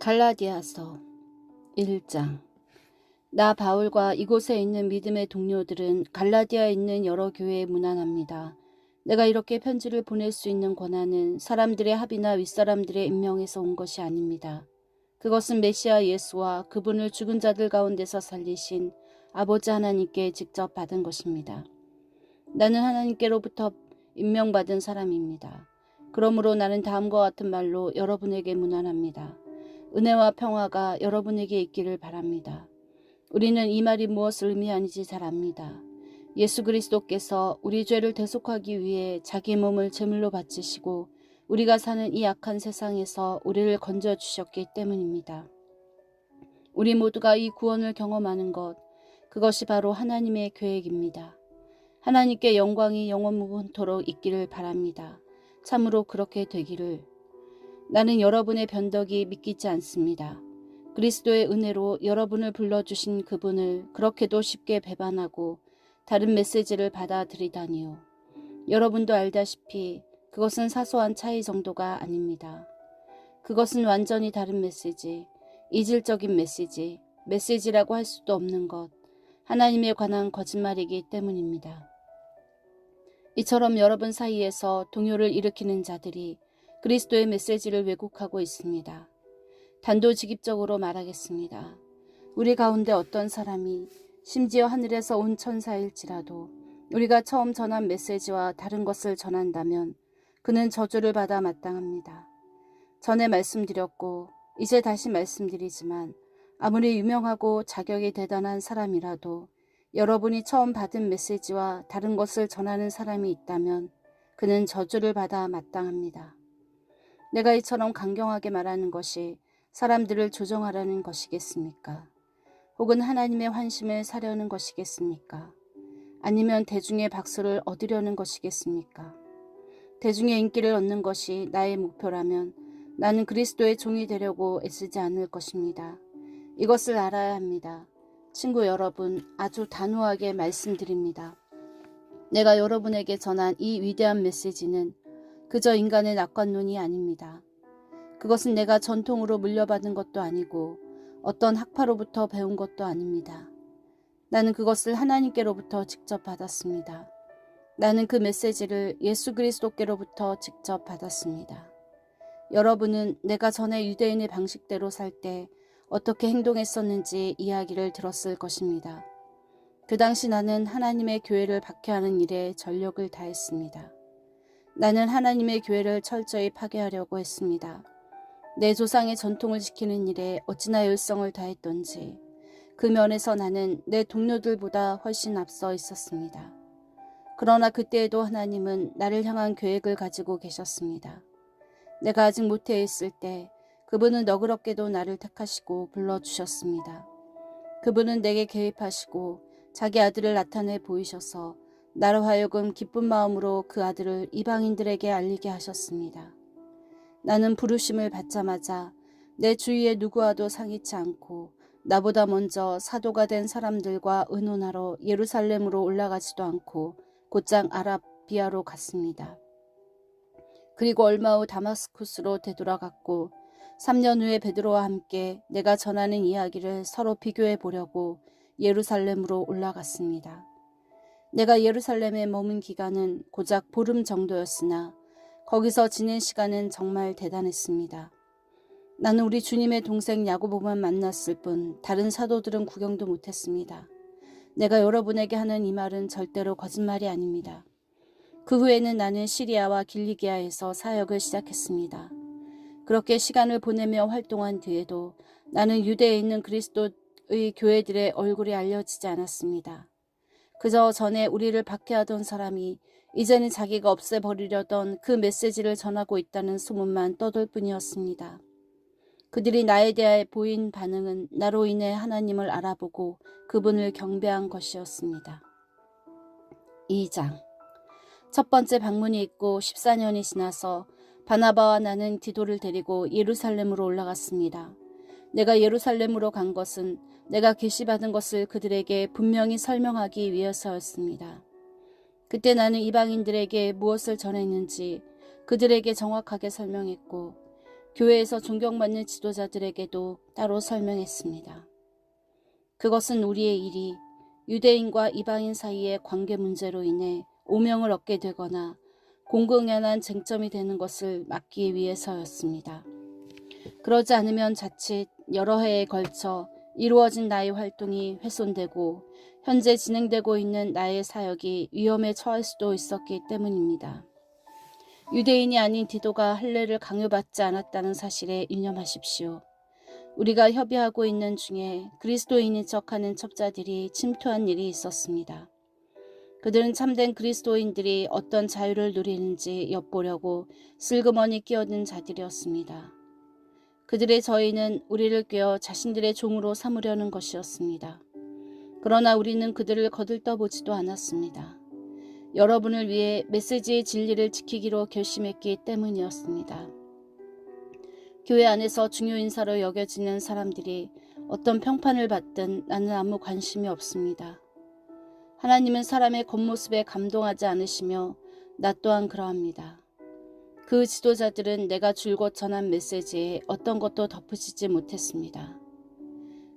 갈라디아서 1장. 나 바울과 이곳에 있는 믿음의 동료들은 갈라디아에 있는 여러 교회에 문안합니다. 내가 이렇게 편지를 보낼 수 있는 권한은 사람들의 합의나 윗사람들의 임명에서 온 것이 아닙니다. 그것은 메시아 예수와 그분을 죽은 자들 가운데서 살리신 아버지 하나님께 직접 받은 것입니다. 나는 하나님께로부터 임명받은 사람입니다. 그러므로 나는 다음과 같은 말로 여러분에게 문안합니다. 은혜와 평화가 여러분에게 있기를 바랍니다. 우리는 이 말이 무엇을 의미하는지 잘 압니다. 예수 그리스도께서 우리 죄를 대속하기 위해 자기 몸을 제물로 바치시고 우리가 사는 이 악한 세상에서 우리를 건져주셨기 때문입니다. 우리 모두가 이 구원을 경험하는 것, 그것이 바로 하나님의 계획입니다. 하나님께 영광이 영원무궁토록 있기를 바랍니다. 참으로 그렇게 되기를. 나는 여러분의 변덕이 믿기지 않습니다. 그리스도의 은혜로 여러분을 불러주신 그분을 그렇게도 쉽게 배반하고 다른 메시지를 받아들이다니요. 여러분도 알다시피 그것은 사소한 차이 정도가 아닙니다. 그것은 완전히 다른 메시지, 이질적인 메시지라고 할 수도 없는 것, 하나님에 관한 거짓말이기 때문입니다. 이처럼 여러분 사이에서 동요를 일으키는 자들이 그리스도의 메시지를 왜곡하고 있습니다. 단도직입적으로 말하겠습니다. 우리 가운데 어떤 사람이 심지어 하늘에서 온 천사일지라도 우리가 처음 전한 메시지와 다른 것을 전한다면 그는 저주를 받아 마땅합니다. 전에 말씀드렸고 이제 다시 말씀드리지만 아무리 유명하고 자격이 대단한 사람이라도 여러분이 처음 받은 메시지와 다른 것을 전하는 사람이 있다면 그는 저주를 받아 마땅합니다. 내가 이처럼 강경하게 말하는 것이 사람들을 조정하려는 것이겠습니까? 혹은 하나님의 환심을 사려는 것이겠습니까? 아니면 대중의 박수를 얻으려는 것이겠습니까? 대중의 인기를 얻는 것이 나의 목표라면 나는 그리스도의 종이 되려고 애쓰지 않을 것입니다. 이것을 알아야 합니다. 친구 여러분, 아주 단호하게 말씀드립니다. 내가 여러분에게 전한 이 위대한 메시지는 그저 인간의 낙관론이 아닙니다. 그것은 내가 전통으로 물려받은 것도 아니고 어떤 학파로부터 배운 것도 아닙니다. 나는 그것을 하나님께로부터 직접 받았습니다. 나는 그 메시지를 예수 그리스도께로부터 직접 받았습니다. 여러분은 내가 전에 유대인의 방식대로 살 때 어떻게 행동했었는지 이야기를 들었을 것입니다. 그 당시 나는 하나님의 교회를 박해하는 일에 전력을 다했습니다. 나는 하나님의 교회를 철저히 파괴하려고 했습니다. 내 조상의 전통을 지키는 일에 어찌나 열성을 다했던지 그 면에서 나는 내 동료들보다 훨씬 앞서 있었습니다. 그러나 그때에도 하나님은 나를 향한 계획을 가지고 계셨습니다. 내가 아직 모태에 있을 때 그분은 너그럽게도 나를 택하시고 불러주셨습니다. 그분은 내게 개입하시고 자기 아들을 나타내 보이셔서 나로 하여금 기쁜 마음으로 그 아들을 이방인들에게 알리게 하셨습니다. 나는 부르심을 받자마자 내 주위의 누구와도 상의치 않고 나보다 먼저 사도가 된 사람들과 의논하러 예루살렘으로 올라가지도 않고 곧장 아라비아로 갔습니다. 그리고 얼마 후 다마스쿠스로 되돌아갔고 3년 후에 베드로와 함께 내가 전하는 이야기를 서로 비교해 보려고 예루살렘으로 올라갔습니다. 내가 예루살렘에 머문 기간은 고작 보름 정도였으나 거기서 지낸 시간은 정말 대단했습니다. 나는 우리 주님의 동생 야고보만 만났을 뿐 다른 사도들은 구경도 못했습니다. 내가 여러분에게 하는 이 말은 절대로 거짓말이 아닙니다. 그 후에는 나는 시리아와 길리기아에서 사역을 시작했습니다. 그렇게 시간을 보내며 활동한 뒤에도 나는 유대에 있는 그리스도의 교회들의 얼굴이 알려지지 않았습니다. 그저 전에 우리를 박해하던 사람이 이제는 자기가 없애버리려던 그 메시지를 전하고 있다는 소문만 떠돌 뿐이었습니다. 그들이 나에 대해 보인 반응은 나로 인해 하나님을 알아보고 그분을 경배한 것이었습니다. 2장. 첫 번째 방문이 있고 14년이 지나서 바나바와 나는 디도를 데리고 예루살렘으로 올라갔습니다. 내가 예루살렘으로 간 것은 내가 계시받은 것을 그들에게 분명히 설명하기 위해서였습니다. 그때 나는 이방인들에게 무엇을 전했는지 그들에게 정확하게 설명했고 교회에서 존경받는 지도자들에게도 따로 설명했습니다. 그것은 우리의 일이 유대인과 이방인 사이의 관계 문제로 인해 오명을 얻게 되거나 공공연한 쟁점이 되는 것을 막기 위해서였습니다. 그러지 않으면 자칫 여러 해에 걸쳐 이루어진 나의 활동이 훼손되고 현재 진행되고 있는 나의 사역이 위험에 처할 수도 있었기 때문입니다. 유대인이 아닌 디도가 할례를 강요받지 않았다는 사실에 유념하십시오. 우리가 협의하고 있는 중에 그리스도인인 척하는 첩자들이 침투한 일이 있었습니다. 그들은 참된 그리스도인들이 어떤 자유를 누리는지 엿보려고 슬그머니 끼어든 자들이었습니다. 그들의 저희는 우리를 꿰어 자신들의 종으로 삼으려는 것이었습니다. 그러나 우리는 그들을 거들떠보지도 않았습니다. 여러분을 위해 메시지의 진리를 지키기로 결심했기 때문이었습니다. 교회 안에서 중요 인사로 여겨지는 사람들이 어떤 평판을 받든 나는 아무 관심이 없습니다. 하나님은 사람의 겉모습에 감동하지 않으시며 나 또한 그러합니다. 그 지도자들은 내가 줄곧 전한 메시지에 어떤 것도 덧붙이지 못했습니다.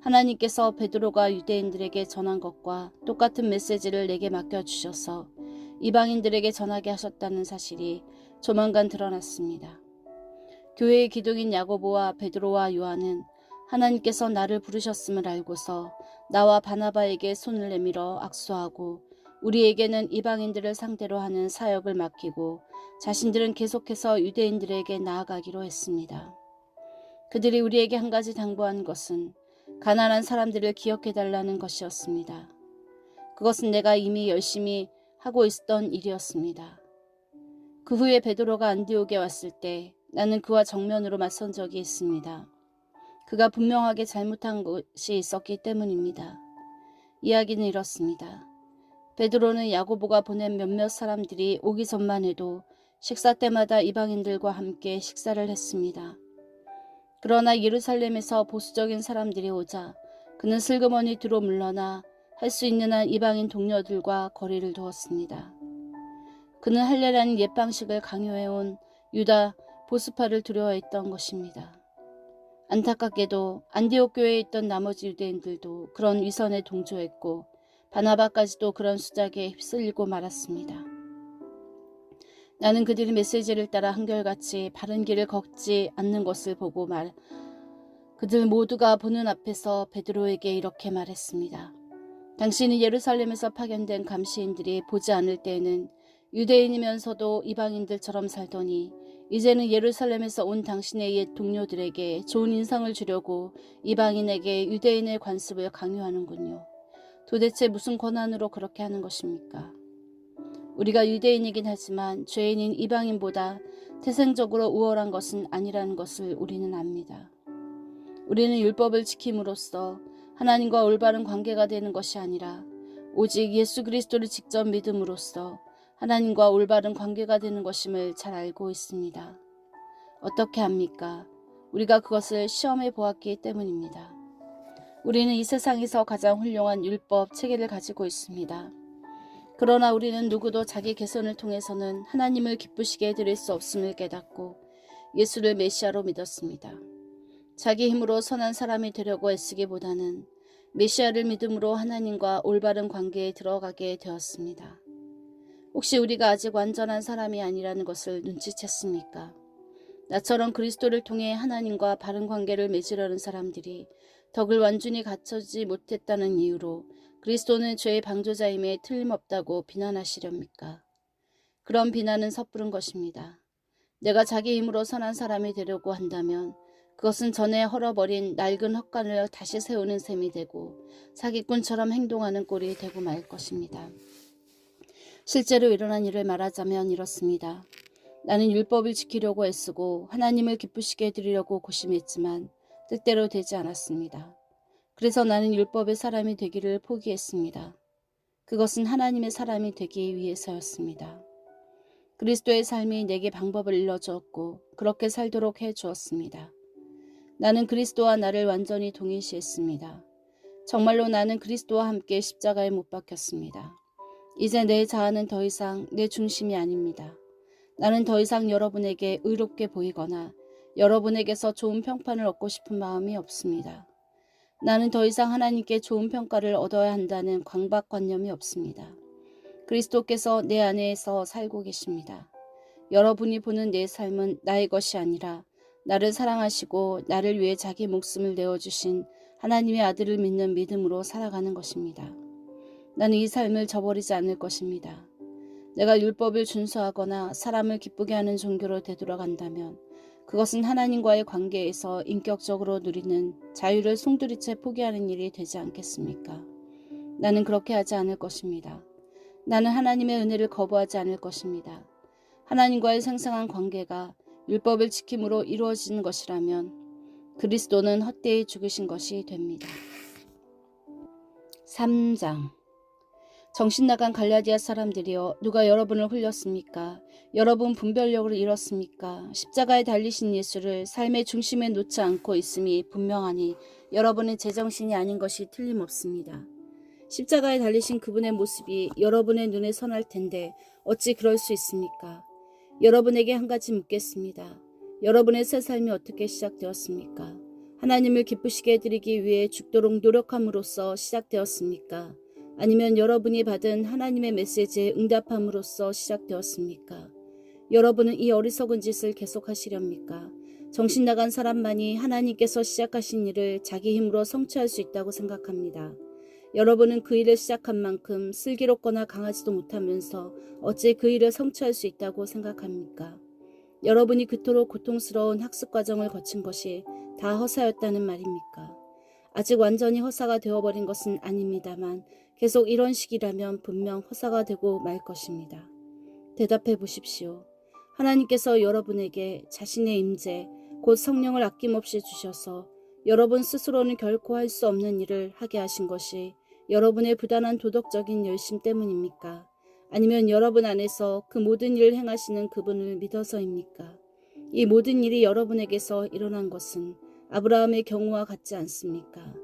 하나님께서 베드로가 유대인들에게 전한 것과 똑같은 메시지를 내게 맡겨주셔서 이방인들에게 전하게 하셨다는 사실이 조만간 드러났습니다. 교회의 기둥인 야고보와 베드로와 요한은 하나님께서 나를 부르셨음을 알고서 나와 바나바에게 손을 내밀어 악수하고 우리에게는 이방인들을 상대로 하는 사역을 맡기고 자신들은 계속해서 유대인들에게 나아가기로 했습니다. 그들이 우리에게 한 가지 당부한 것은 가난한 사람들을 기억해달라는 것이었습니다. 그것은 내가 이미 열심히 하고 있었던 일이었습니다. 그 후에 베드로가 안디옥에 왔을 때 나는 그와 정면으로 맞선 적이 있습니다. 그가 분명하게 잘못한 것이 있었기 때문입니다. 이야기는 이렇습니다. 베드로는 야고보가 보낸 몇몇 사람들이 오기 전만 해도 식사 때마다 이방인들과 함께 식사를 했습니다. 그러나 예루살렘에서 보수적인 사람들이 오자 그는 슬그머니 뒤로 물러나 할 수 있는 한 이방인 동료들과 거리를 두었습니다. 그는 할례라는 옛 방식을 강요해온 유다 보스파를 두려워했던 것입니다. 안타깝게도 안디옥 교회에 있던 나머지 유대인들도 그런 위선에 동조했고 바나바까지도 그런 수작에 휩쓸리고 말았습니다. 나는 그들이 메시지를 따라 한결같이 바른 길을 걷지 않는 것을 보고 그들 모두가 보는 앞에서 베드로에게 이렇게 말했습니다. 당신이 예루살렘에서 파견된 감시인들이 보지 않을 때에는 유대인이면서도 이방인들처럼 살더니 이제는 예루살렘에서 온 당신의 옛 동료들에게 좋은 인상을 주려고 이방인에게 유대인의 관습을 강요하는군요. 도대체 무슨 권한으로 그렇게 하는 것입니까? 우리가 유대인이긴 하지만 죄인인 이방인보다 태생적으로 우월한 것은 아니라는 것을 우리는 압니다. 우리는 율법을 지킴으로써 하나님과 올바른 관계가 되는 것이 아니라 오직 예수 그리스도를 직접 믿음으로써 하나님과 올바른 관계가 되는 것임을 잘 알고 있습니다. 어떻게 합니까? 우리가 그것을 시험해 보았기 때문입니다. 우리는 이 세상에서 가장 훌륭한 율법 체계를 가지고 있습니다. 그러나 우리는 누구도 자기 개선을 통해서는 하나님을 기쁘시게 해드릴 수 없음을 깨닫고 예수를 메시아로 믿었습니다. 자기 힘으로 선한 사람이 되려고 애쓰기보다는 메시아를 믿음으로 하나님과 올바른 관계에 들어가게 되었습니다. 혹시 우리가 아직 완전한 사람이 아니라는 것을 눈치챘습니까? 나처럼 그리스도를 통해 하나님과 바른 관계를 맺으려는 사람들이 덕을 완전히 갖추지 못했다는 이유로 그리스도는 죄의 방조자임에 틀림없다고 비난하시렵니까? 그런 비난은 섣부른 것입니다. 내가 자기 힘으로 선한 사람이 되려고 한다면 그것은 전에 헐어버린 낡은 헛간을 다시 세우는 셈이 되고 사기꾼처럼 행동하는 꼴이 되고 말 것입니다. 실제로 일어난 일을 말하자면 이렇습니다. 나는 율법을 지키려고 애쓰고 하나님을 기쁘시게 해드리려고 고심했지만 뜻대로 되지 않았습니다. 그래서 나는 율법의 사람이 되기를 포기했습니다. 그것은 하나님의 사람이 되기 위해서였습니다. 그리스도의 삶이 내게 방법을 일러주었고 그렇게 살도록 해주었습니다. 나는 그리스도와 나를 완전히 동일시했습니다. 정말로 나는 그리스도와 함께 십자가에 못 박혔습니다. 이제 내 자아는 더 이상 내 중심이 아닙니다. 나는 더 이상 여러분에게 의롭게 보이거나 여러분에게서 좋은 평판을 얻고 싶은 마음이 없습니다. 나는 더 이상 하나님께 좋은 평가를 얻어야 한다는 강박관념이 없습니다. 그리스도께서 내 안에서 살고 계십니다. 여러분이 보는 내 삶은 나의 것이 아니라 나를 사랑하시고 나를 위해 자기 목숨을 내어주신 하나님의 아들을 믿는 믿음으로 살아가는 것입니다. 나는 이 삶을 저버리지 않을 것입니다. 내가 율법을 준수하거나 사람을 기쁘게 하는 종교로 되돌아간다면 그것은 하나님과의 관계에서 인격적으로 누리는 자유를 송두리째 포기하는 일이 되지 않겠습니까? 나는 그렇게 하지 않을 것입니다. 나는 하나님의 은혜를 거부하지 않을 것입니다. 하나님과의 생생한 관계가 율법을 지킴으로 이루어지는 것이라면 그리스도는 헛되이 죽으신 것이 됩니다. 3장. 정신나간 갈라디아 사람들이여, 누가 여러분을 홀렸습니까? 여러분 분별력을 잃었습니까? 십자가에 달리신 예수를 삶의 중심에 놓지 않고 있음이 분명하니 여러분은 제정신이 아닌 것이 틀림없습니다. 십자가에 달리신 그분의 모습이 여러분의 눈에 선할 텐데 어찌 그럴 수 있습니까? 여러분에게 한 가지 묻겠습니다. 여러분의 새 삶이 어떻게 시작되었습니까? 하나님을 기쁘시게 해드리기 위해 죽도록 노력함으로써 시작되었습니까? 아니면 여러분이 받은 하나님의 메시지에 응답함으로써 시작되었습니까? 여러분은 이 어리석은 짓을 계속하시렵니까? 정신나간 사람만이 하나님께서 시작하신 일을 자기 힘으로 성취할 수 있다고 생각합니다. 여러분은 그 일을 시작한 만큼 슬기롭거나 강하지도 못하면서 어찌 그 일을 성취할 수 있다고 생각합니까? 여러분이 그토록 고통스러운 학습 과정을 거친 것이 다 허사였다는 말입니까? 아직 완전히 허사가 되어버린 것은 아닙니다만 계속 이런 식이라면 분명 허사가 되고 말 것입니다. 대답해 보십시오. 하나님께서 여러분에게 자신의 임재, 곧 성령을 아낌없이 주셔서 여러분 스스로는 결코 할 수 없는 일을 하게 하신 것이 여러분의 부단한 도덕적인 열심 때문입니까? 아니면 여러분 안에서 그 모든 일을 행하시는 그분을 믿어서입니까? 이 모든 일이 여러분에게서 일어난 것은 아브라함의 경우와 같지 않습니까?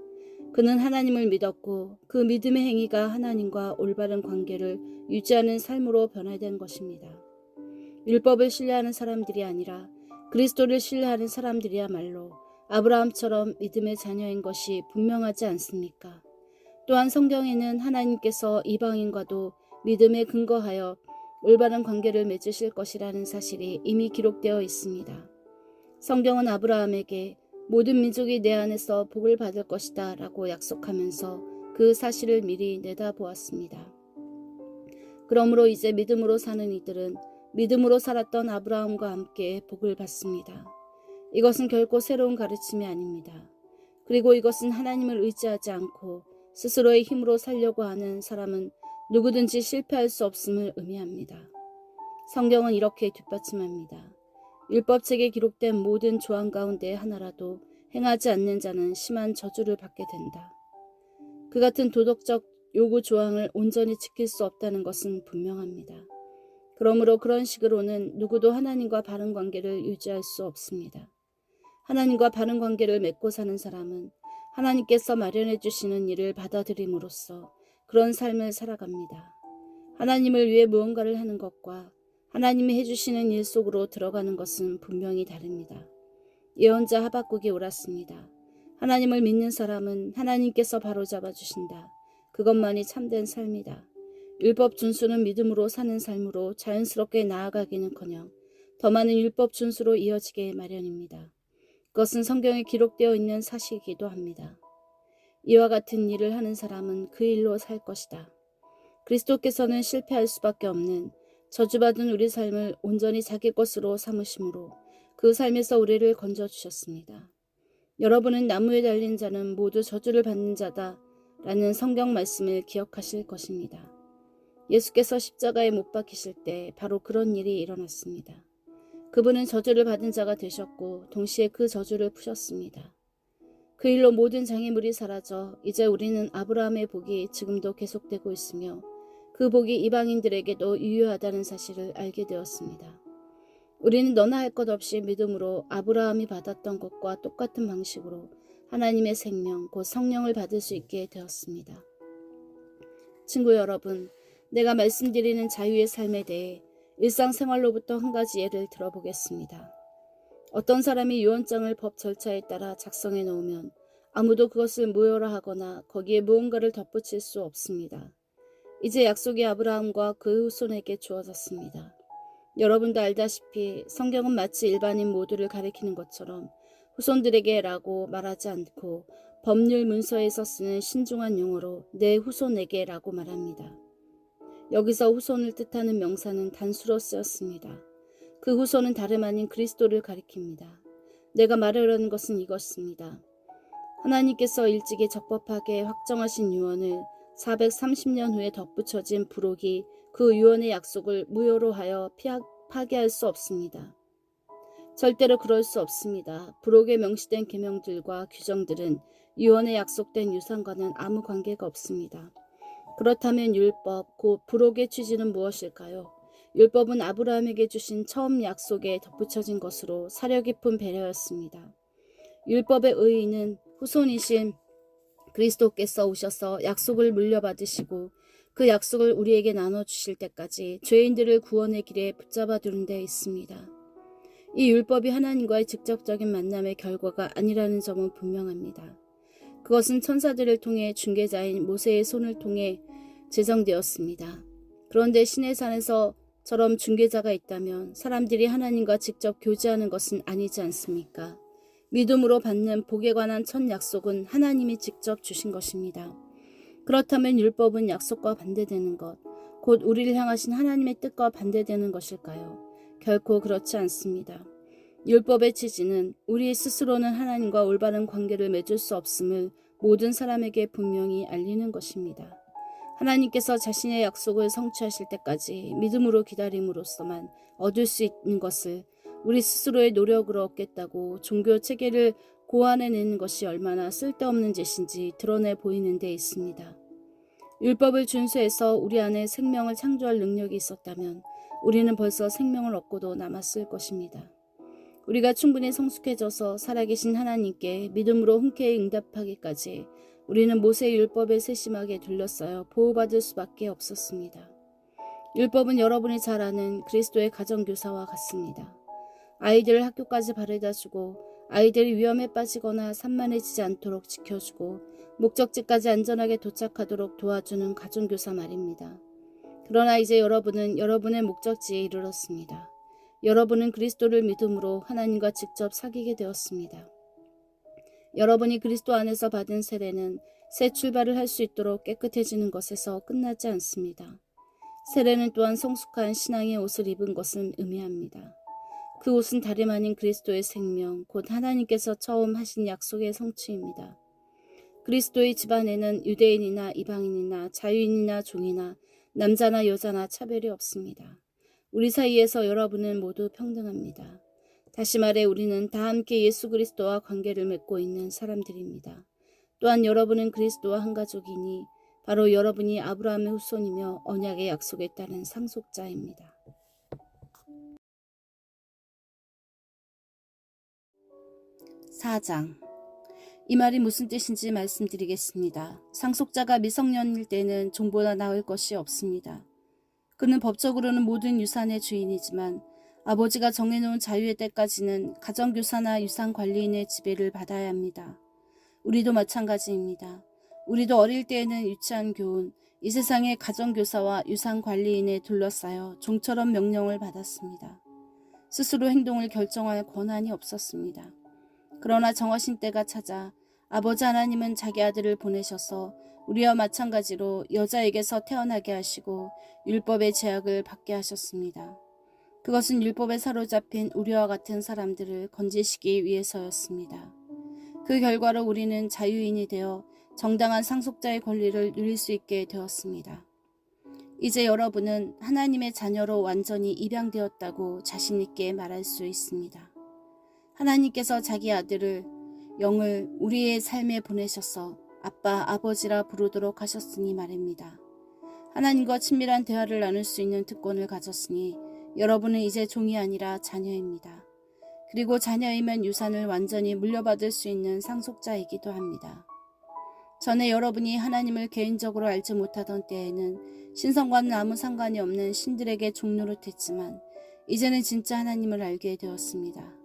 그는 하나님을 믿었고 그 믿음의 행위가 하나님과 올바른 관계를 유지하는 삶으로 변화된 것입니다. 율법을 신뢰하는 사람들이 아니라 그리스도를 신뢰하는 사람들이야말로 아브라함처럼 믿음의 자녀인 것이 분명하지 않습니까? 또한 성경에는 하나님께서 이방인과도 믿음에 근거하여 올바른 관계를 맺으실 것이라는 사실이 이미 기록되어 있습니다. 성경은 아브라함에게 모든 민족이 내 안에서 복을 받을 것이다 라고 약속하면서 그 사실을 미리 내다보았습니다. 그러므로 이제 믿음으로 사는 이들은 믿음으로 살았던 아브라함과 함께 복을 받습니다. 이것은 결코 새로운 가르침이 아닙니다. 그리고 이것은 하나님을 의지하지 않고 스스로의 힘으로 살려고 하는 사람은 누구든지 실패할 수 없음을 의미합니다. 성경은 이렇게 뒷받침합니다. 율법책에 기록된 모든 조항 가운데 하나라도 행하지 않는 자는 심한 저주를 받게 된다. 그 같은 도덕적 요구 조항을 온전히 지킬 수 없다는 것은 분명합니다. 그러므로 그런 식으로는 누구도 하나님과 바른 관계를 유지할 수 없습니다. 하나님과 바른 관계를 맺고 사는 사람은 하나님께서 마련해 주시는 일을 받아들임으로써 그런 삶을 살아갑니다. 하나님을 위해 무언가를 하는 것과 하나님이 해주시는 일 속으로 들어가는 것은 분명히 다릅니다. 예언자 하박국이 옳았습니다. 하나님을 믿는 사람은 하나님께서 바로잡아 주신다. 그것만이 참된 삶이다. 율법 준수는 믿음으로 사는 삶으로 자연스럽게 나아가기는커녕 더 많은 율법 준수로 이어지게 마련입니다. 그것은 성경에 기록되어 있는 사실이기도 합니다. 이와 같은 일을 하는 사람은 그 일로 살 것이다. 그리스도께서는 실패할 수밖에 없는 저주받은 우리 삶을 온전히 자기 것으로 삼으심으로 그 삶에서 우리를 건져주셨습니다. 여러분은 나무에 달린 자는 모두 저주를 받는 자다 라는 성경 말씀을 기억하실 것입니다. 예수께서 십자가에 못 박히실 때 바로 그런 일이 일어났습니다. 그분은 저주를 받은 자가 되셨고 동시에 그 저주를 푸셨습니다. 그 일로 모든 장애물이 사라져 이제 우리는 아브라함의 복이 지금도 계속되고 있으며 그 복이 이방인들에게도 유효하다는 사실을 알게 되었습니다. 우리는 너나 할 것 없이 믿음으로 아브라함이 받았던 것과 똑같은 방식으로 하나님의 생명, 곧 성령을 받을 수 있게 되었습니다. 친구 여러분, 내가 말씀드리는 자유의 삶에 대해 일상생활로부터 한 가지 예를 들어보겠습니다. 어떤 사람이 유언장을 법 절차에 따라 작성해 놓으면 아무도 그것을 무효로 하거나 거기에 무언가를 덧붙일 수 없습니다. 이제 약속이 아브라함과 그 후손에게 주어졌습니다. 여러분도 알다시피 성경은 마치 일반인 모두를 가리키는 것처럼 후손들에게 라고 말하지 않고 법률 문서에서 쓰는 신중한 용어로 내 후손에게 라고 말합니다. 여기서 후손을 뜻하는 명사는 단수로 쓰였습니다. 그 후손은 다름 아닌 그리스도를 가리킵니다. 내가 말하려는 것은 이것입니다. 하나님께서 일찍이 적법하게 확정하신 유언을 430년 후에 덧붙여진 부록이 그 유언의 약속을 무효로 하여 파기할 수 없습니다. 절대로 그럴 수 없습니다. 부록에 명시된 계명들과 규정들은 유언에 약속된 유산과는 아무 관계가 없습니다. 그렇다면 율법, 곧 부록의 취지는 무엇일까요? 율법은 아브라함에게 주신 처음 약속에 덧붙여진 것으로 사려 깊은 배려였습니다. 율법의 의의는 후손이신 그리스도께서 오셔서 약속을 물려받으시고 그 약속을 우리에게 나눠주실 때까지 죄인들을 구원의 길에 붙잡아 두는 데 있습니다. 이 율법이 하나님과의 직접적인 만남의 결과가 아니라는 점은 분명합니다. 그것은 천사들을 통해 중개자인 모세의 손을 통해 제정되었습니다. 그런데 신의 산에서처럼 중개자가 있다면 사람들이 하나님과 직접 교제하는 것은 아니지 않습니까? 믿음으로 받는 복에 관한 첫 약속은 하나님이 직접 주신 것입니다. 그렇다면 율법은 약속과 반대되는 것, 곧 우리를 향하신 하나님의 뜻과 반대되는 것일까요? 결코 그렇지 않습니다. 율법의 취지는 우리 스스로는 하나님과 올바른 관계를 맺을 수 없음을 모든 사람에게 분명히 알리는 것입니다. 하나님께서 자신의 약속을 성취하실 때까지 믿음으로 기다림으로써만 얻을 수 있는 것을 우리 스스로의 노력으로 얻겠다고 종교 체계를 고안해내는 것이 얼마나 쓸데없는 짓인지 드러내 보이는 데 있습니다. 율법을 준수해서 우리 안에 생명을 창조할 능력이 있었다면 우리는 벌써 생명을 얻고도 남았을 것입니다. 우리가 충분히 성숙해져서 살아계신 하나님께 믿음으로 흔쾌히 응답하기까지 우리는 모세의 율법에 세심하게 둘러싸여 보호받을 수밖에 없었습니다. 율법은 여러분이 잘 아는 그리스도의 가정교사와 같습니다. 아이들을 학교까지 바래다주고 아이들이 위험에 빠지거나 산만해지지 않도록 지켜주고 목적지까지 안전하게 도착하도록 도와주는 가정교사 말입니다. 그러나 이제 여러분은 여러분의 목적지에 이르렀습니다. 여러분은 그리스도를 믿음으로 하나님과 직접 사귀게 되었습니다. 여러분이 그리스도 안에서 받은 세례는 새 출발을 할 수 있도록 깨끗해지는 것에서 끝나지 않습니다. 세례는 또한 성숙한 신앙의 옷을 입은 것을 의미합니다. 그 옷은 다름 아닌 그리스도의 생명, 곧 하나님께서 처음 하신 약속의 성취입니다. 그리스도의 집안에는 유대인이나 이방인이나 자유인이나 종이나 남자나 여자나 차별이 없습니다. 우리 사이에서 여러분은 모두 평등합니다. 다시 말해 우리는 다 함께 예수 그리스도와 관계를 맺고 있는 사람들입니다. 또한 여러분은 그리스도와 한 가족이니 바로 여러분이 아브라함의 후손이며 언약의 약속에 따른 상속자입니다. 4장. 이 말이 무슨 뜻인지 말씀드리겠습니다. 상속자가 미성년일 때는 종보다 나을 것이 없습니다. 그는 법적으로는 모든 유산의 주인이지만 아버지가 정해놓은 자유의 때까지는 가정교사나 유산관리인의 지배를 받아야 합니다. 우리도 마찬가지입니다. 우리도 어릴 때에는 유치한 교훈, 이 세상의 가정교사와 유산관리인에 둘러싸여 종처럼 명령을 받았습니다. 스스로 행동을 결정할 권한이 없었습니다. 그러나 정하신 때가 찾아 아버지 하나님은 자기 아들을 보내셔서 우리와 마찬가지로 여자에게서 태어나게 하시고 율법의 제약을 받게 하셨습니다. 그것은 율법에 사로잡힌 우리와 같은 사람들을 건지시기 위해서였습니다. 그 결과로 우리는 자유인이 되어 정당한 상속자의 권리를 누릴 수 있게 되었습니다. 이제 여러분은 하나님의 자녀로 완전히 입양되었다고 자신 있게 말할 수 있습니다. 하나님께서 자기 아들을 영을 우리의 삶에 보내셔서 아빠, 아버지라 부르도록 하셨으니 말입니다. 하나님과 친밀한 대화를 나눌 수 있는 특권을 가졌으니 여러분은 이제 종이 아니라 자녀입니다. 그리고 자녀이면 유산을 완전히 물려받을 수 있는 상속자이기도 합니다. 전에 여러분이 하나님을 개인적으로 알지 못하던 때에는 신성과는 아무 상관이 없는 신들에게 종노릇했지만 이제는 진짜 하나님을 알게 되었습니다.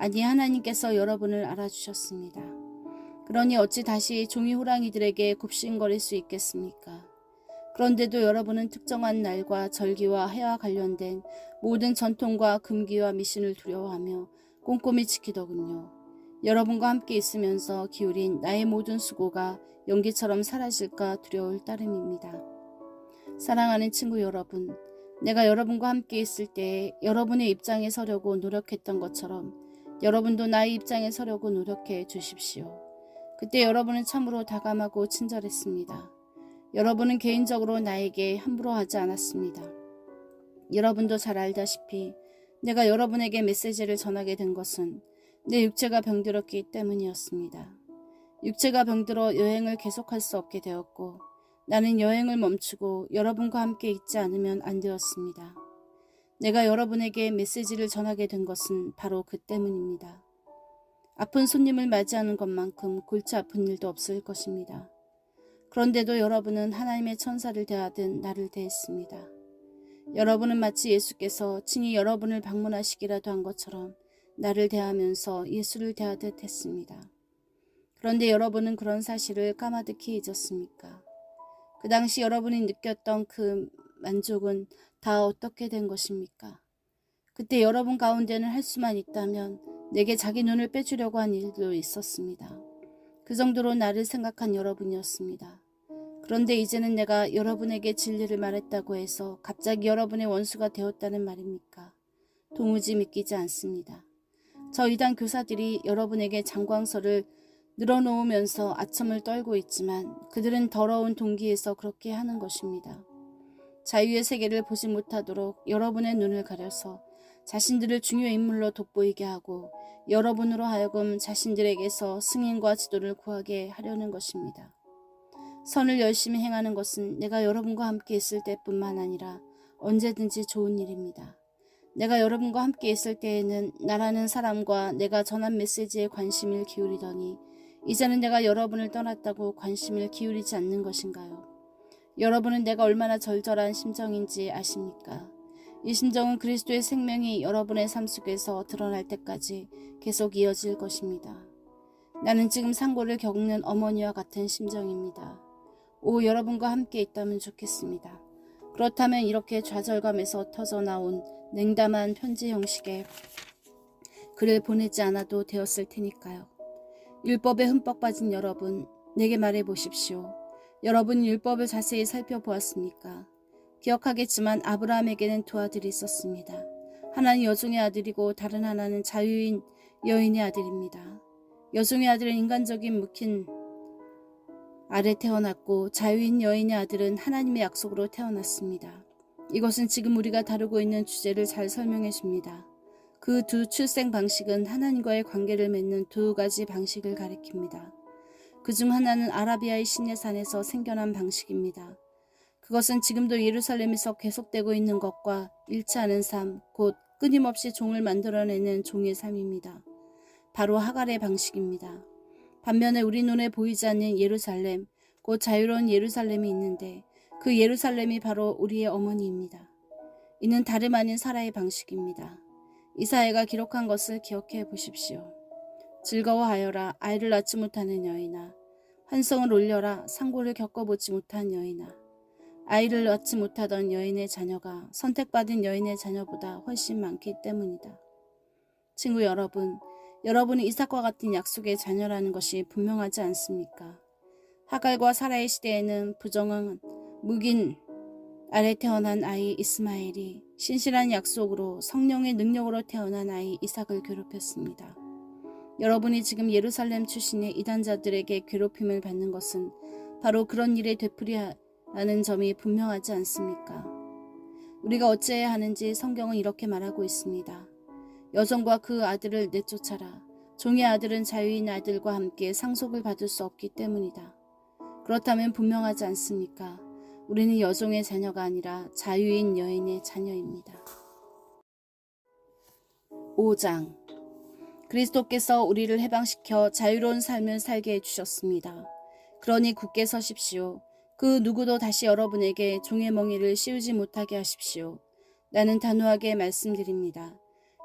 아니, 하나님께서 여러분을 알아주셨습니다. 그러니 어찌 다시 종이 호랑이들에게 굽신거릴 수 있겠습니까? 그런데도 여러분은 특정한 날과 절기와 해와 관련된 모든 전통과 금기와 미신을 두려워하며 꼼꼼히 지키더군요. 여러분과 함께 있으면서 기울인 나의 모든 수고가 연기처럼 사라질까 두려울 따름입니다. 사랑하는 친구 여러분, 내가 여러분과 함께 있을 때 여러분의 입장에 서려고 노력했던 것처럼 여러분도 나의 입장에 서려고 노력해 주십시오. 그때 여러분은 참으로 다감하고 친절했습니다. 여러분은 개인적으로 나에게 함부로 하지 않았습니다. 여러분도 잘 알다시피 내가 여러분에게 메시지를 전하게 된 것은 내 육체가 병들었기 때문이었습니다. 육체가 병들어 여행을 계속할 수 없게 되었고 나는 여행을 멈추고 여러분과 함께 있지 않으면 안 되었습니다. 내가 여러분에게 메시지를 전하게 된 것은 바로 그 때문입니다. 아픈 손님을 맞이하는 것만큼 골치 아픈 일도 없을 것입니다. 그런데도 여러분은 하나님의 천사를 대하듯 나를 대했습니다. 여러분은 마치 예수께서 친히 여러분을 방문하시기라도 한 것처럼 나를 대하면서 예수를 대하듯 했습니다. 그런데 여러분은 그런 사실을 까마득히 잊었습니까? 그 당시 여러분이 느꼈던 그 만족은 다 어떻게 된 것입니까? 그때 여러분 가운데는 할 수만 있다면 내게 자기 눈을 빼주려고 한 일도 있었습니다. 그 정도로 나를 생각한 여러분이었습니다. 그런데 이제는 내가 여러분에게 진리를 말했다고 해서 갑자기 여러분의 원수가 되었다는 말입니까? 도무지 믿기지 않습니다. 저 이단 교사들이 여러분에게 장광설을 늘어놓으면서 아첨을 떨고 있지만 그들은 더러운 동기에서 그렇게 하는 것입니다. 자유의 세계를 보지 못하도록 여러분의 눈을 가려서 자신들을 중요 인물로 돋보이게 하고 여러분으로 하여금 자신들에게서 승인과 지도를 구하게 하려는 것입니다. 선을 열심히 행하는 것은 내가 여러분과 함께 있을 때뿐만 아니라 언제든지 좋은 일입니다. 내가 여러분과 함께 있을 때에는 나라는 사람과 내가 전한 메시지에 관심을 기울이더니 이제는 내가 여러분을 떠났다고 관심을 기울이지 않는 것인가요? 여러분은 내가 얼마나 절절한 심정인지 아십니까? 이 심정은 그리스도의 생명이 여러분의 삶 속에서 드러날 때까지 계속 이어질 것입니다. 나는 지금 상고를 겪는 어머니와 같은 심정입니다. 여러분과 함께 있다면 좋겠습니다. 그렇다면 이렇게 좌절감에서 터져나온 냉담한 편지 형식의 글을 보내지 않아도 되었을 테니까요. 율법에 흠뻑 빠진 여러분, 내게 말해 보십시오. 여러분이 율법을 자세히 살펴보았습니까? 기억하겠지만 아브라함에게는 두 아들이 있었습니다. 하나는 여종의 아들이고 다른 하나는 자유인 여인의 아들입니다. 여종의 아들은 인간적인 묵힌 아래 태어났고 자유인 여인의 아들은 하나님의 약속으로 태어났습니다. 이것은 지금 우리가 다루고 있는 주제를 잘 설명해 줍니다. 그 두 출생 방식은 하나님과의 관계를 맺는 두 가지 방식을 가리킵니다. 그중 하나는 아라비아의 시내산에서 생겨난 방식입니다. 그것은 지금도 예루살렘에서 계속되고 있는 것과 일치하는 삶, 곧 끊임없이 종을 만들어내는 종의 삶입니다. 바로 하갈의 방식입니다. 반면에 우리 눈에 보이지 않는 예루살렘, 곧 자유로운 예루살렘이 있는데 그 예루살렘이 바로 우리의 어머니입니다. 이는 다름 아닌 사라의 방식입니다. 이사야가 기록한 것을 기억해 보십시오. 즐거워하여라 아이를 낳지 못하는 여인아, 환성을 올려라 상고를 겪어보지 못한 여인아. 아이를 낳지 못하던 여인의 자녀가 선택받은 여인의 자녀보다 훨씬 많기 때문이다. 친구 여러분, 여러분이 이삭과 같은 약속의 자녀라는 것이 분명하지 않습니까? 하갈과 사라의 시대에는 부정한 묵인 아래 태어난 아이 이스마엘이 신실한 약속으로 성령의 능력으로 태어난 아이 이삭을 괴롭혔습니다. 여러분이 지금 예루살렘 출신의 이단자들에게 괴롭힘을 받는 것은 바로 그런 일의 되풀이라는 점이 분명하지 않습니까? 우리가 어찌해야 하는지 성경은 이렇게 말하고 있습니다. 여종과 그 아들을 내쫓아라. 종의 아들은 자유인 아들과 함께 상속을 받을 수 없기 때문이다. 그렇다면 분명하지 않습니까? 우리는 여종의 자녀가 아니라 자유인 여인의 자녀입니다. 5장. 그리스도께서 우리를 해방시켜 자유로운 삶을 살게 해주셨습니다. 그러니 굳게 서십시오. 그 누구도 다시 여러분에게 종의 멍에를 씌우지 못하게 하십시오. 나는 단호하게 말씀드립니다.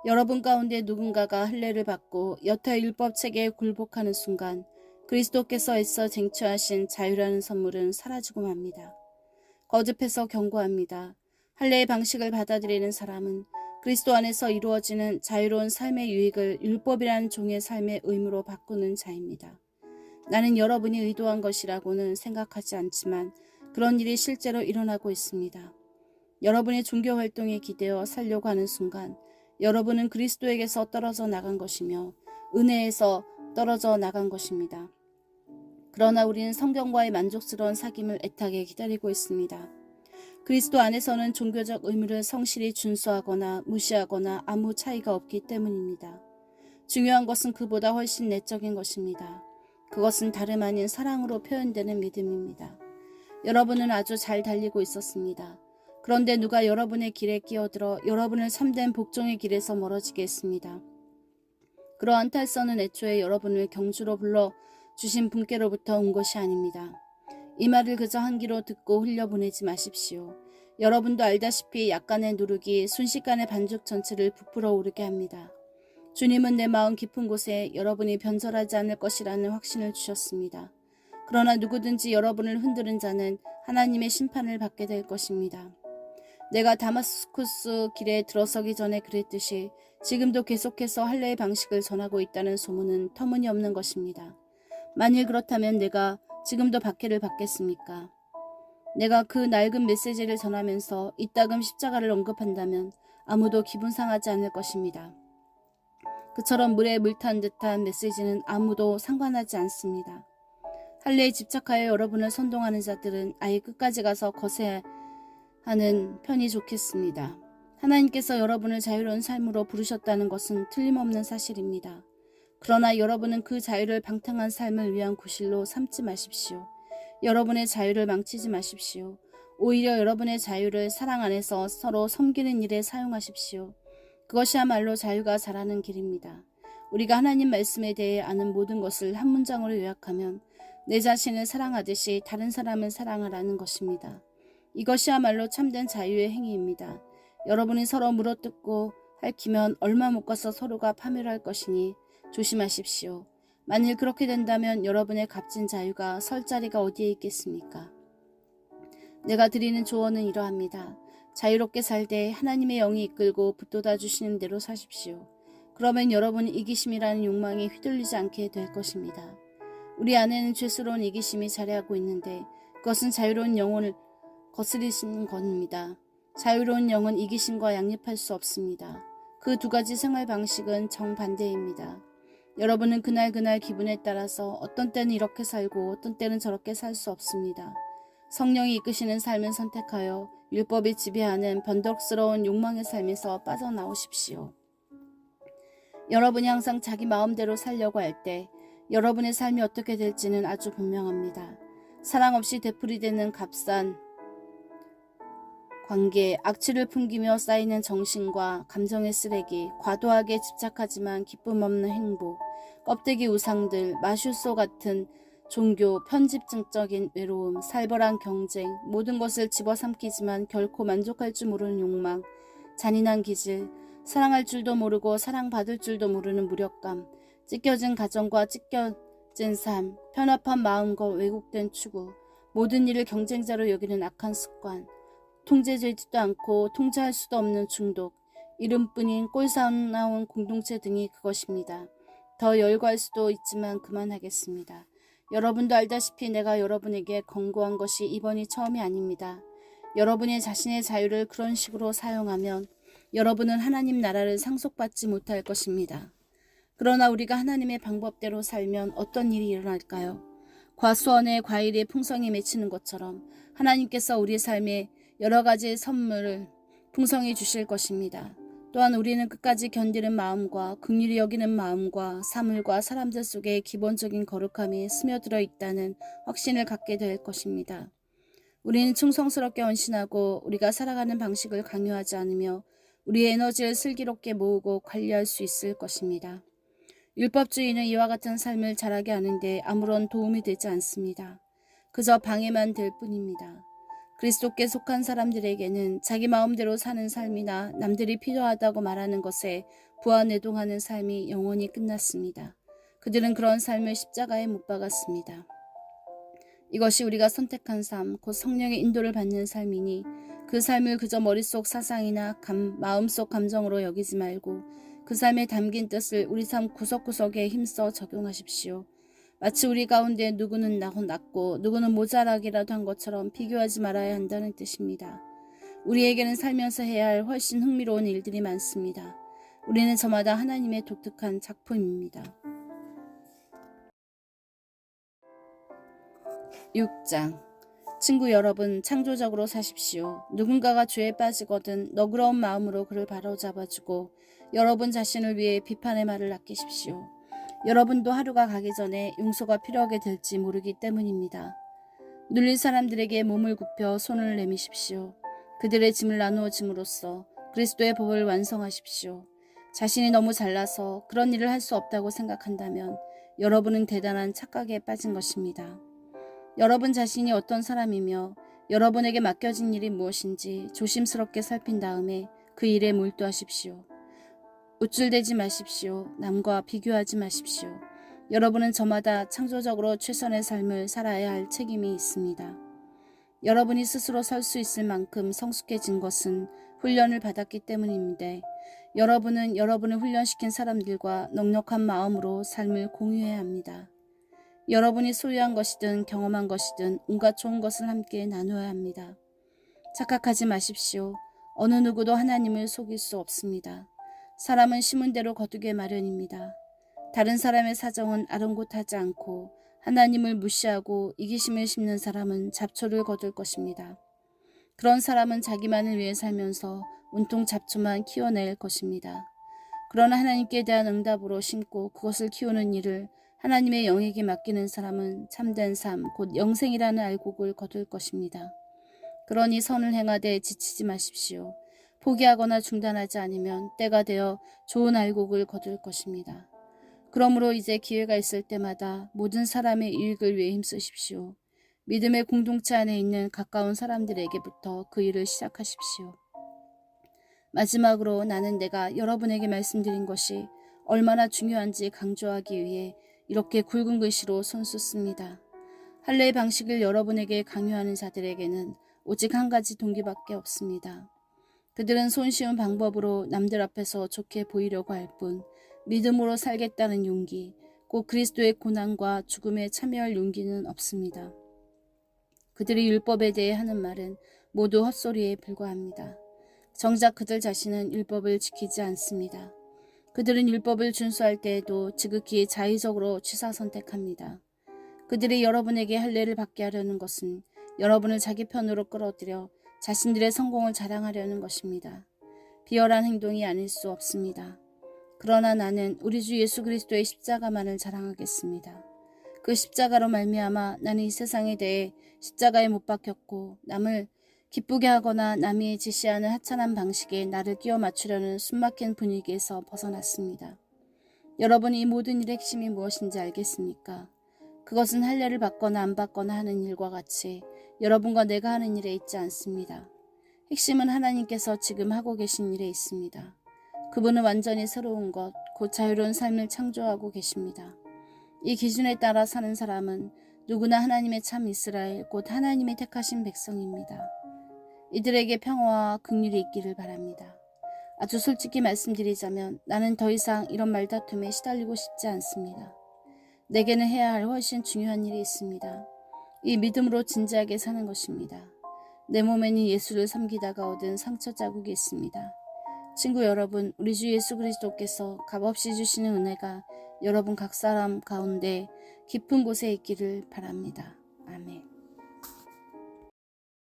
여러분 가운데 누군가가 할례를 받고 여타 율법체계에 굴복하는 순간 그리스도께서 애써 쟁취하신 자유라는 선물은 사라지고 맙니다. 거듭해서 경고합니다. 할례의 방식을 받아들이는 사람은 그리스도 안에서 이루어지는 자유로운 삶의 유익을 율법이라는 종의 삶의 의무로 바꾸는 자입니다. 나는 여러분이 의도한 것이라고는 생각하지 않지만 그런 일이 실제로 일어나고 있습니다. 여러분의 종교 활동에 기대어 살려고 하는 순간 여러분은 그리스도에게서 떨어져 나간 것이며 은혜에서 떨어져 나간 것입니다. 그러나 우리는 성경과의 만족스러운 사귐을 애타게 기다리고 있습니다. 그리스도 안에서는 종교적 의무를 성실히 준수하거나 무시하거나 아무 차이가 없기 때문입니다. 중요한 것은 그보다 훨씬 내적인 것입니다. 그것은 다름 아닌 사랑으로 표현되는 믿음입니다. 여러분은 아주 잘 달리고 있었습니다. 그런데 누가 여러분의 길에 끼어들어 여러분을 참된 복종의 길에서 멀어지게 했습니다. 그러한 탈선은 애초에 여러분을 경주로 불러주신 분께로부터 온 것이 아닙니다. 이 말을 그저 한 귀로 듣고 흘려보내지 마십시오. 여러분도 알다시피 약간의 누룩이 순식간에 반죽 전체를 부풀어 오르게 합니다. 주님은 내 마음 깊은 곳에 여러분이 변절하지 않을 것이라는 확신을 주셨습니다. 그러나 누구든지 여러분을 흔드는 자는 하나님의 심판을 받게 될 것입니다. 내가 다마스쿠스 길에 들어서기 전에 그랬듯이 지금도 계속해서 할례의 방식을 전하고 있다는 소문은 터무니없는 것입니다. 만일 그렇다면 내가 지금도 박해를 받겠습니까? 내가 그 낡은 메시지를 전하면서 이따금 십자가를 언급한다면 아무도 기분 상하지 않을 것입니다. 그처럼 물에 물 탄 듯한 메시지는 아무도 상관하지 않습니다. 할례에 집착하여 여러분을 선동하는 자들은 아예 끝까지 가서 거세하는 편이 좋겠습니다. 하나님께서 여러분을 자유로운 삶으로 부르셨다는 것은 틀림없는 사실입니다. 그러나 여러분은 그 자유를 방탕한 삶을 위한 구실로 삼지 마십시오. 여러분의 자유를 망치지 마십시오. 오히려 여러분의 자유를 사랑 안에서 서로 섬기는 일에 사용하십시오. 그것이야말로 자유가 자라는 길입니다. 우리가 하나님 말씀에 대해 아는 모든 것을 한 문장으로 요약하면 내 자신을 사랑하듯이 다른 사람을 사랑하라는 것입니다. 이것이야말로 참된 자유의 행위입니다. 여러분이 서로 물어뜯고 핥히면 얼마 못 가서 서로가 파멸할 것이니 조심하십시오. 만일 그렇게 된다면 여러분의 값진 자유가 설 자리가 어디에 있겠습니까? 내가 드리는 조언은 이러합니다. 자유롭게 살되 하나님의 영이 이끌고 붙돋아 주시는 대로 사십시오. 그러면 여러분은 이기심이라는 욕망에 휘둘리지 않게 될 것입니다. 우리 안에는 죄스러운 이기심이 자리하고 있는데 그것은 자유로운 영혼을 거스리시는 겁니다. 자유로운 영은 이기심과 양립할 수 없습니다. 그 두 가지 생활 방식은 정반대입니다. 여러분은 그날 기분에 따라서 어떤 때는 이렇게 살고 어떤 때는 저렇게 살 수 없습니다. 성령이 이끄시는 삶을 선택하여 율법이 지배하는 변덕스러운 욕망의 삶에서 빠져나오십시오. 여러분이 항상 자기 마음대로 살려고 할 때 여러분의 삶이 어떻게 될지는 아주 분명합니다. 사랑 없이 되풀이되는 값싼 관계, 악취를 풍기며 쌓이는 정신과 감정의 쓰레기, 과도하게 집착하지만 기쁨 없는 행복, 껍데기 우상들, 마술소 같은 종교, 편집증적인 외로움, 살벌한 경쟁, 모든 것을 집어삼키지만 결코 만족할 줄 모르는 욕망, 잔인한 기질, 사랑할 줄도 모르고 사랑받을 줄도 모르는 무력감, 찢겨진 가정과 찢겨진 삶, 편협한 마음과 왜곡된 추구, 모든 일을 경쟁자로 여기는 악한 습관, 통제되지도 않고 통제할 수도 없는 중독, 이름뿐인 꼴사나운 공동체 등이 그것입니다. 더 열거할 수도 있지만 그만하겠습니다. 여러분도 알다시피 내가 여러분에게 권고한 것이 이번이 처음이 아닙니다. 여러분이 자신의 자유를 그런 식으로 사용하면 여러분은 하나님 나라를 상속받지 못할 것입니다. 그러나 우리가 하나님의 방법대로 살면 어떤 일이 일어날까요? 과수원에 과일이 풍성히 맺히는 것처럼 하나님께서 우리 삶에 여러 가지 선물을 풍성히 주실 것입니다. 또한 우리는 끝까지 견디는 마음과 긍휼히 여기는 마음과 사물과 사람들 속에 기본적인 거룩함이 스며들어 있다는 확신을 갖게 될 것입니다. 우리는 충성스럽게 헌신하고 우리가 살아가는 방식을 강요하지 않으며 우리의 에너지를 슬기롭게 모으고 관리할 수 있을 것입니다. 율법주의는 이와 같은 삶을 자라게 하는데 아무런 도움이 되지 않습니다. 그저 방해만 될 뿐입니다. 그리스도께 속한 사람들에게는 자기 마음대로 사는 삶이나 남들이 필요하다고 말하는 것에 부안내동하는 삶이 영원히 끝났습니다. 그들은 그런 삶을 십자가에 못 박았습니다. 이것이 우리가 선택한 삶, 곧 성령의 인도를 받는 삶이니 그 삶을 그저 머릿속 사상이나 마음속 감정으로 여기지 말고 그 삶에 담긴 뜻을 우리 삶 구석구석에 힘써 적용하십시오. 마치 우리 가운데 누구는 낮고 누구는 모자라기라도 한 것처럼 비교하지 말아야 한다는 뜻입니다. 우리에게는 살면서 해야 할 훨씬 흥미로운 일들이 많습니다. 우리는 저마다 하나님의 독특한 작품입니다. 6장. 친구 여러분, 창조적으로 사십시오. 누군가가 죄에 빠지거든 너그러운 마음으로 그를 바로잡아주고 여러분 자신을 위해 비판의 말을 아끼십시오. 여러분도 하루가 가기 전에 용서가 필요하게 될지 모르기 때문입니다. 눌린 사람들에게 몸을 굽혀 손을 내미십시오. 그들의 짐을 나누어 짐으로써 그리스도의 법을 완성하십시오. 자신이 너무 잘나서 그런 일을 할 수 없다고 생각한다면 여러분은 대단한 착각에 빠진 것입니다. 여러분 자신이 어떤 사람이며 여러분에게 맡겨진 일이 무엇인지 조심스럽게 살핀 다음에 그 일에 몰두하십시오. 우쭐대지 마십시오. 남과 비교하지 마십시오. 여러분은 저마다 창조적으로 최선의 삶을 살아야 할 책임이 있습니다. 여러분이 스스로 설 수 있을 만큼 성숙해진 것은 훈련을 받았기 때문인데 여러분은 여러분을 훈련시킨 사람들과 넉넉한 마음으로 삶을 공유해야 합니다. 여러분이 소유한 것이든 경험한 것이든 온갖 좋은 것을 함께 나누어야 합니다. 착각하지 마십시오. 어느 누구도 하나님을 속일 수 없습니다. 사람은 심은 대로 거두게 마련입니다. 다른 사람의 사정은 아랑곳하지 않고 하나님을 무시하고 이기심을 심는 사람은 잡초를 거둘 것입니다. 그런 사람은 자기만을 위해 살면서 온통 잡초만 키워낼 것입니다. 그러나 하나님께 대한 응답으로 심고 그것을 키우는 일을 하나님의 영에게 맡기는 사람은 참된 삶, 곧 영생이라는 알곡을 거둘 것입니다. 그러니 선을 행하되 지치지 마십시오. 포기하거나 중단하지 않으면 때가 되어 좋은 알곡을 거둘 것입니다. 그러므로 이제 기회가 있을 때마다 모든 사람의 이익을 위해 힘쓰십시오. 믿음의 공동체 안에 있는 가까운 사람들에게부터 그 일을 시작하십시오. 마지막으로 나는 내가 여러분에게 말씀드린 것이 얼마나 중요한지 강조하기 위해 이렇게 굵은 글씨로 손쓰습니다. 할례의 방식을 여러분에게 강요하는 자들에게는 오직 한 가지 동기밖에 없습니다. 그들은 손쉬운 방법으로 남들 앞에서 좋게 보이려고 할 뿐 믿음으로 살겠다는 용기, 곧 그리스도의 고난과 죽음에 참여할 용기는 없습니다. 그들이 율법에 대해 하는 말은 모두 헛소리에 불과합니다. 정작 그들 자신은 율법을 지키지 않습니다. 그들은 율법을 준수할 때에도 지극히 자의적으로 취사 선택합니다. 그들이 여러분에게 할례를 받게 하려는 것은 여러분을 자기 편으로 끌어들여 자신들의 성공을 자랑하려는 것입니다. 비열한 행동이 아닐 수 없습니다. 그러나 나는 우리 주 예수 그리스도의 십자가만을 자랑하겠습니다. 그 십자가로 말미암아 나는 이 세상에 대해 십자가에 못 박혔고 남을 기쁘게 하거나 남이 지시하는 하찮은 방식에 나를 끼워 맞추려는 숨막힌 분위기에서 벗어났습니다. 여러분이 이 모든 일의 핵심이 무엇인지 알겠습니까? 그것은 할례를 받거나 안 받거나 하는 일과 같이 여러분과 내가 하는 일에 있지 않습니다. 핵심은 하나님께서 지금 하고 계신 일에 있습니다. 그분은 완전히 새로운 것, 곧 자유로운 삶을 창조하고 계십니다. 이 기준에 따라 사는 사람은 누구나 하나님의 참 이스라엘, 곧 하나님의 택하신 백성입니다. 이들에게 평화와 긍휼이 있기를 바랍니다. 아주 솔직히 말씀드리자면 나는 더 이상 이런 말다툼에 시달리고 싶지 않습니다. 내게는 해야 할 훨씬 중요한 일이 있습니다. 이 믿음으로 진지하게 사는 것입니다. 내 몸에는 예수를 섬기다가 얻은 상처 자국이 있습니다. 친구 여러분, 우리 주 예수 그리스도께서 값없이 주시는 은혜가 여러분 각 사람 가운데 깊은 곳에 있기를 바랍니다. 아멘.